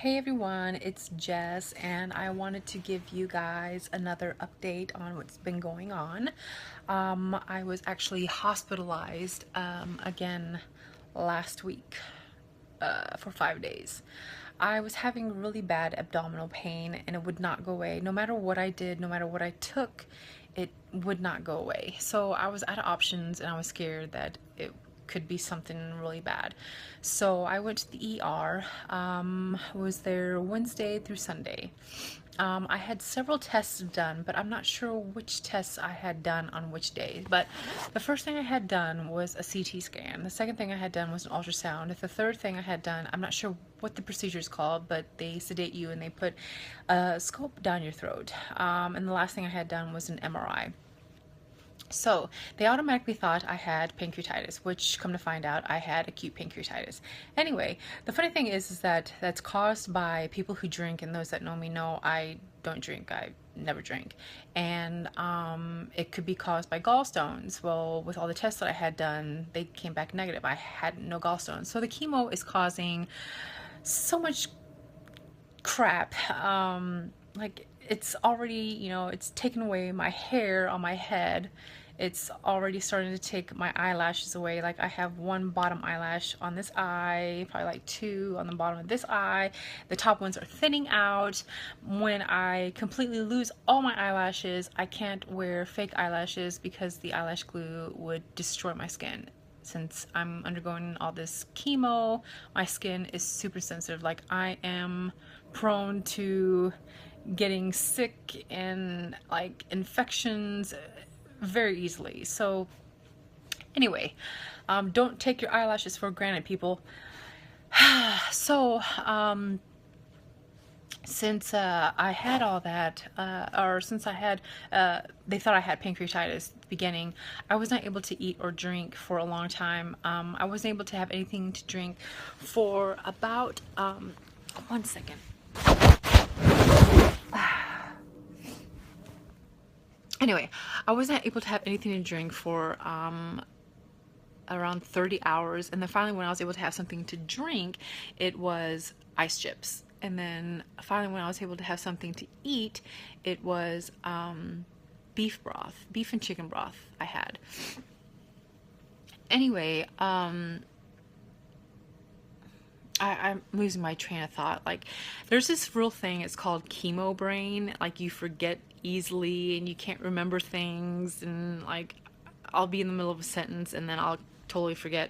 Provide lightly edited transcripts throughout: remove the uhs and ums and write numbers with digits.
Hey everyone, it's Jess, and I wanted to give you guys another update on what's been going on. I was actually hospitalized again last week for 5 days. I was having really bad abdominal pain and it would not go away. No matter what I did, no matter what I took, it would not go away. So I was out of options and I was scared that it could be something really bad. So I went to the ER, was there Wednesday through Sunday. I had several tests done, but I'm not sure which tests I had done on which day. But the first thing I had done was a CT scan. The second thing I had done was an ultrasound. The third thing I had done, I'm not sure what the procedure is called, but they sedate you and they put a scope down your throat. And the last thing I had done was an MRI. So they automatically thought I had pancreatitis, which, come to find out, I had acute pancreatitis. Anyway, the funny thing is that that's caused by people who drink, and those that know me know I don't drink. I never drink. And it could be caused by gallstones. Well, with all the tests that I had done, they came back negative. I had no gallstones. So the chemo is causing so much crap. Like, it's already, it's taken away my hair on my head. It's already starting to take my eyelashes away. Like, I have one bottom eyelash on this eye, probably like two on the bottom of this eye. The top ones are thinning out. When I completely lose all my eyelashes, I can't wear fake eyelashes because the eyelash glue would destroy my skin. Since I'm undergoing all this chemo, my skin is super sensitive. Like, I am prone to getting sick and like infections very easily. So anyway, don't take your eyelashes for granted, people. So since I had all that, or since I had, they thought I had pancreatitis at the beginning, I was not able to eat or drink for a long time. I wasn't able to have anything to drink for about, 1 second. Anyway, I wasn't able to have anything to drink for around 30 hours. And then finally, when I was able to have something to drink, it was ice chips. And then finally, when I was able to have something to eat, it was beef broth, beef and chicken broth I had. Anyway, I'm losing my train of thought. Like, there's this real thing, it's called chemo brain. Like, you forget easily and you can't remember things, and like, I'll be in the middle of a sentence and then I'll totally forget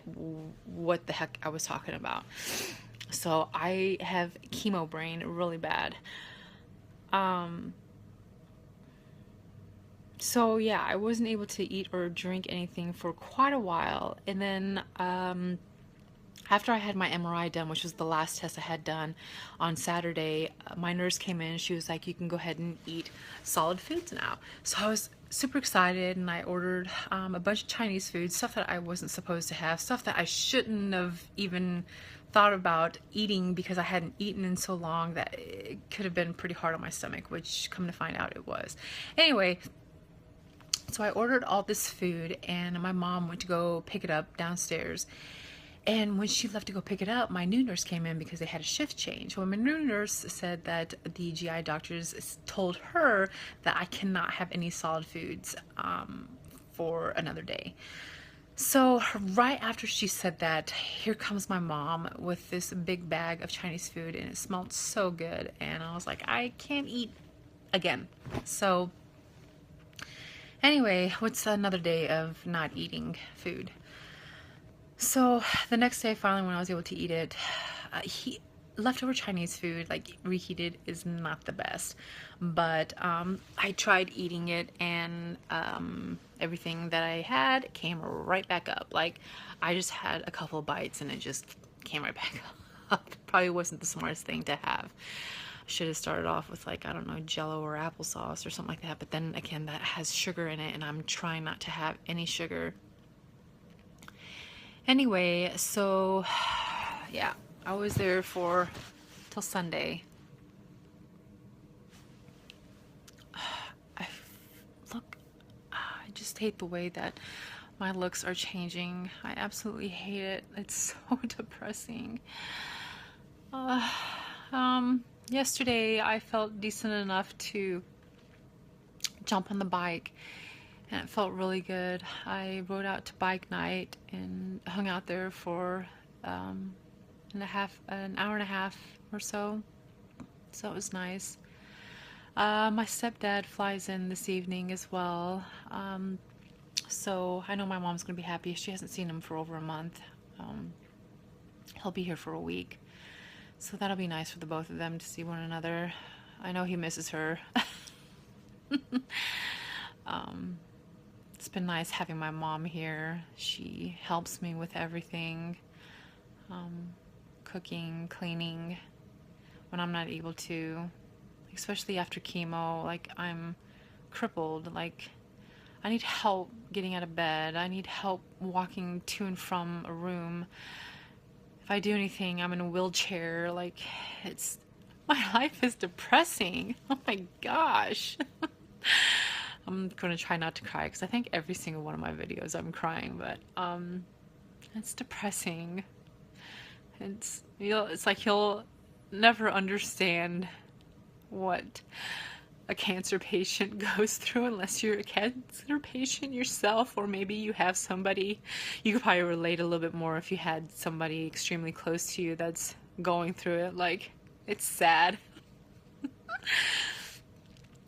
what the heck I was talking about. So I have chemo brain really bad. So yeah, I wasn't able to eat or drink anything for quite a while. And then after I had my MRI done, which was the last test I had done on Saturday, my nurse came in. She was like, you can go ahead and eat solid foods now. So I was super excited, and I ordered a bunch of Chinese food, stuff that I wasn't supposed to have, stuff that I shouldn't have even thought about eating because I hadn't eaten in so long that it could have been pretty hard on my stomach, which, come to find out, it was. Anyway, so I ordered all this food, and my mom went to go pick it up downstairs. And when she left to go pick it up, my new nurse came in because they had a shift change. Well, my new nurse said that the GI doctors told her that I cannot have any solid foods for another day. So right after she said that, here comes my mom with this big bag of Chinese food, and it smelled so good. And I was like, I can't eat again. So anyway, what's another day of not eating food? So the next day, finally, when I was able to eat it, leftover Chinese food, like reheated, is not the best. But I tried eating it, and everything that I had came right back up. Like, I just had a couple of bites and it just came right back up. Probably wasn't the smartest thing to have. Should have started off with, like, I don't know, Jello or applesauce or something like that. But then again, that has sugar in it, and I'm trying not to have any sugar. Anyway, so yeah, I was there for till Sunday. I look, I just hate the way that my looks are changing. I absolutely hate it. It's so depressing. yesterday I felt decent enough to jump on the bike, and it felt really good. I rode out to bike night and hung out there for an hour and a half or so. So it was nice. My stepdad flies in this evening as well. So I know my mom's gonna be happy. She hasn't seen him for over a month. He'll be here for a week. So that'll be nice for the both of them to see one another. I know he misses her. It's been nice having my mom here. She helps me with everything. Cooking, cleaning, when I'm not able to. Especially after chemo, like I'm crippled. Like I need help getting out of bed. I need help walking to and from a room. If I do anything, I'm in a wheelchair. Like, it's, my life is depressing. Oh my gosh. I'm gonna try not to cry because I think every single one of my videos I'm crying, but it's depressing. It's, you know, it's like you'll never understand what a cancer patient goes through unless you're a cancer patient yourself, or maybe you have somebody. You could probably relate a little bit more if you had somebody extremely close to you that's going through it. Like, it's sad.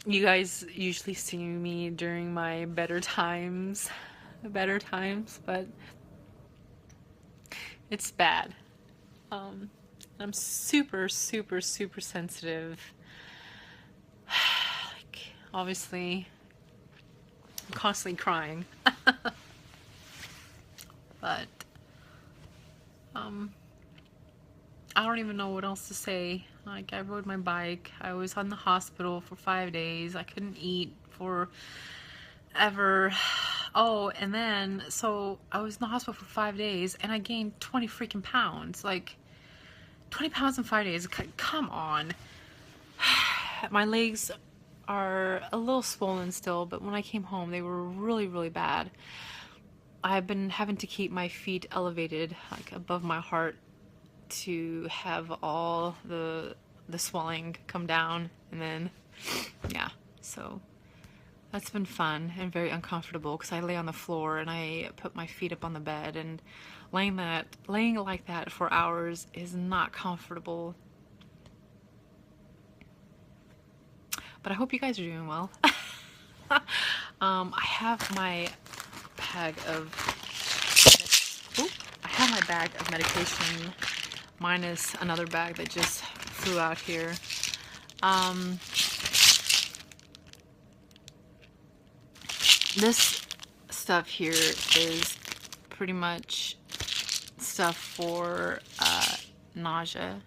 You guys usually see me during my better times, but it's bad. I'm super, super, super sensitive. Like, obviously, I'm constantly crying. But, I don't even know what else to say. Like, I rode my bike. I was on the hospital for 5 days. I couldn't eat for ever. Oh, and then, so I was in the hospital for 5 days and I gained 20 freaking pounds. Like, 20 pounds in 5 days. Come on. My legs are a little swollen still, but when I came home, they were really, really bad. I've been having to keep my feet elevated, like above my heart, to have all the swelling come down, and then, yeah, so that's been fun and very uncomfortable because I lay on the floor and I put my feet up on the bed, and laying like that for hours is not comfortable. But I hope you guys are doing well. I have my bag of medication minus another bag that just flew out here. This stuff here is pretty much stuff for nausea.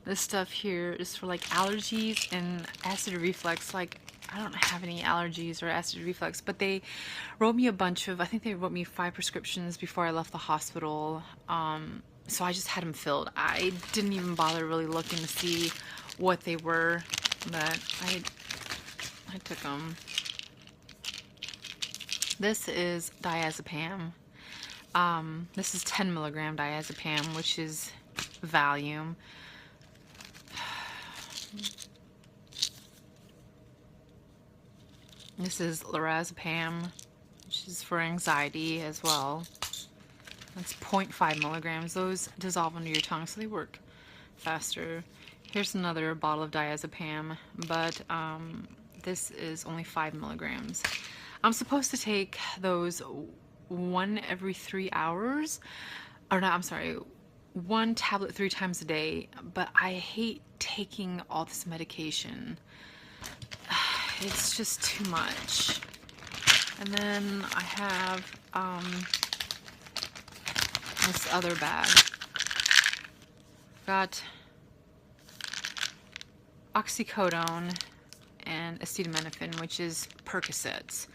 This stuff here is for like allergies and acid reflux. Like, I don't have any allergies or acid reflux, but they wrote me a bunch of, I think they wrote me 5 prescriptions before I left the hospital. So I just had them filled. I didn't even bother really looking to see what they were, but I took them. This is diazepam. This is 10 milligram diazepam, which is Valium. This is lorazepam, which is for anxiety as well. That's 0.5 milligrams. Those dissolve under your tongue, so they work faster. Here's another bottle of diazepam, but this is only 5 milligrams. I'm supposed to take those one every 3 hours. Or no, I'm sorry, 1 tablet 3 times a day, but I hate taking all this medication. It's just too much. And then I have this other bag. Got oxycodone and acetaminophen, which is Percocets.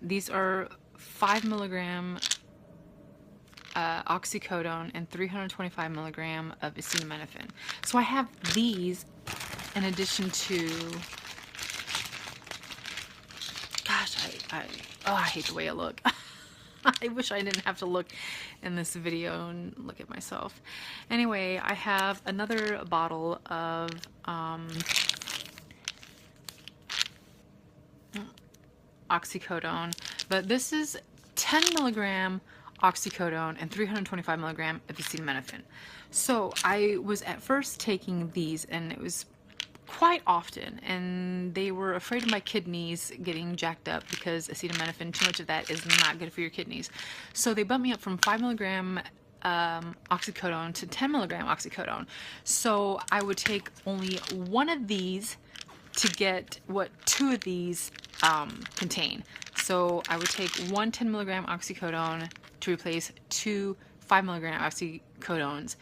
These are 5 milligram oxycodone and 325 milligram of acetaminophen. So I have these in addition to, gosh, I hate the way I look. I wish I didn't have to look in this video and look at myself. Anyway, I have another bottle of oxycodone, but this is 10 milligram oxycodone and 325 milligram of acetaminophen. So I was at first taking these, and it was quite often, and they were afraid of my kidneys getting jacked up because acetaminophen, too much of that is not good for your kidneys. So they bumped me up from 5 milligram oxycodone to 10 milligram oxycodone. So I would take only one of these to get what 2 of these contain. So I would take one 10 milligram oxycodone to replace 2 5 milligram oxycodones,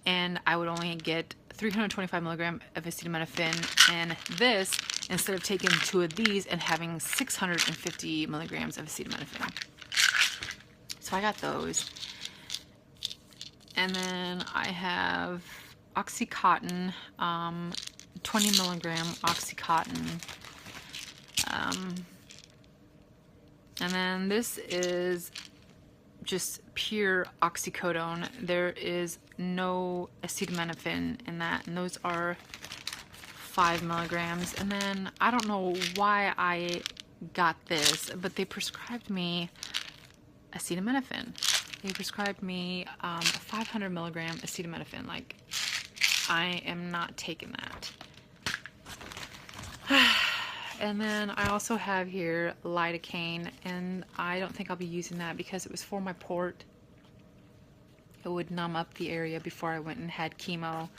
and I would only get 325 milligram of acetaminophen, and this, instead of taking 2 of these and having 650 milligrams of acetaminophen. So I got those. And then I have Oxycontin, 20 milligram Oxycontin. And then this is just pure oxycodone. There is no acetaminophen in that, and those are 5 milligrams. And then I don't know why I got this, but they prescribed me acetaminophen. They prescribed me 500 milligram acetaminophen. Like, I am not taking that. And then I also have here lidocaine, and I don't think I'll be using that because it was for my port. It would numb up the area before I went and had chemo.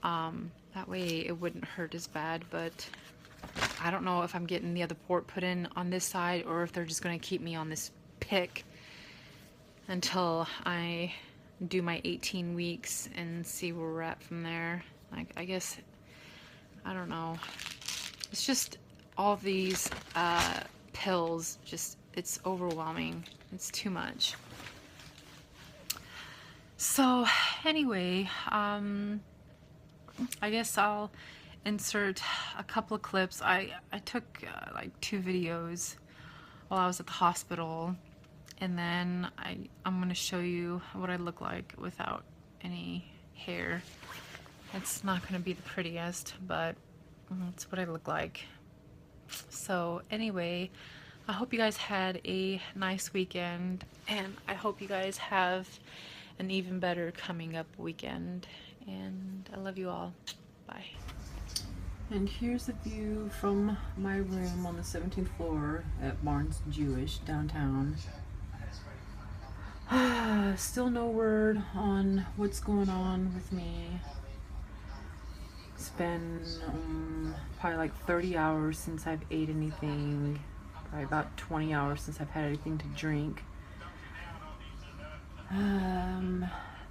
That way it wouldn't hurt as bad, but I don't know if I'm getting the other port put in on this side or if they're just going to keep me on this pick until I do my 18 weeks and see where we're at from there. Like, I guess, I don't know. It's just all of these pills, just, it's overwhelming. It's too much. So anyway, I guess I'll insert a couple of clips. I took like 2 videos while I was at the hospital, and then I'm going to show you what I look like without any hair. It's not going to be the prettiest, but it's what I look like. So anyway, I hope you guys had a nice weekend, and I hope you guys have an even better coming up weekend, and I love you all. Bye. And here's a view from my room on the 17th floor at Barnes Jewish downtown. Still no word on what's going on with me. It's been probably like 30 hours since I've ate anything, probably about 20 hours since I've had anything to drink.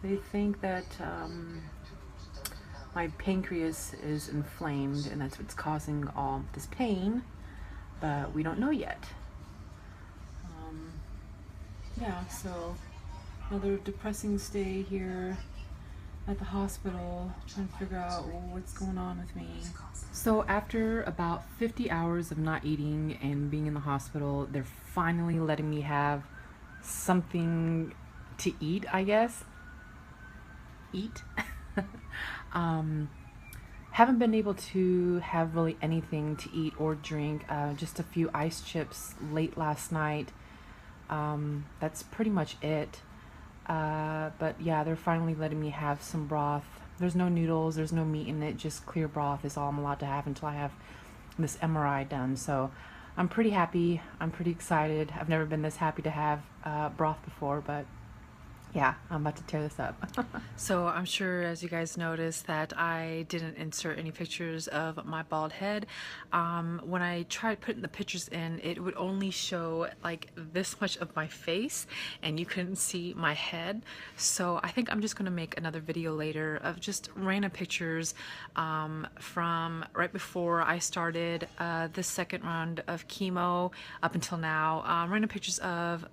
They think that my pancreas is inflamed and that's what's causing all this pain, but we don't know yet. Yeah, so another depressing stay here at the hospital, trying to figure out what's going on with me. So after about 50 hours of not eating and being in the hospital, they're finally letting me have something to eat, I guess. Eat. Haven't been able to have really anything to eat or drink, just a few ice chips late last night. That's pretty much it. But yeah, they're finally letting me have some broth. There's no noodles, there's no meat in it, just clear broth is all I'm allowed to have until I have this MRI done. So I'm pretty happy, I'm pretty excited. I've never been this happy to have broth before, but yeah, I'm about to tear this up. So I'm sure, as you guys noticed, that I didn't insert any pictures of my bald head. When I tried putting the pictures in, it would only show like this much of my face and you couldn't see my head. So I think I'm just going to make another video later of just random pictures from right before I started the second round of chemo up until now. Random pictures of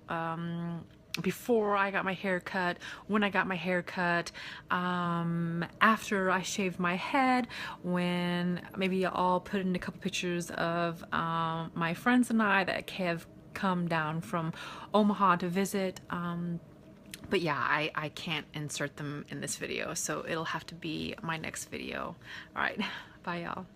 before I got my hair cut, when I got my hair cut, after I shaved my head, when maybe I'll put in a couple pictures of my friends and I that have come down from Omaha to visit. But yeah, I can't insert them in this video, so it'll have to be my next video. All right, bye y'all.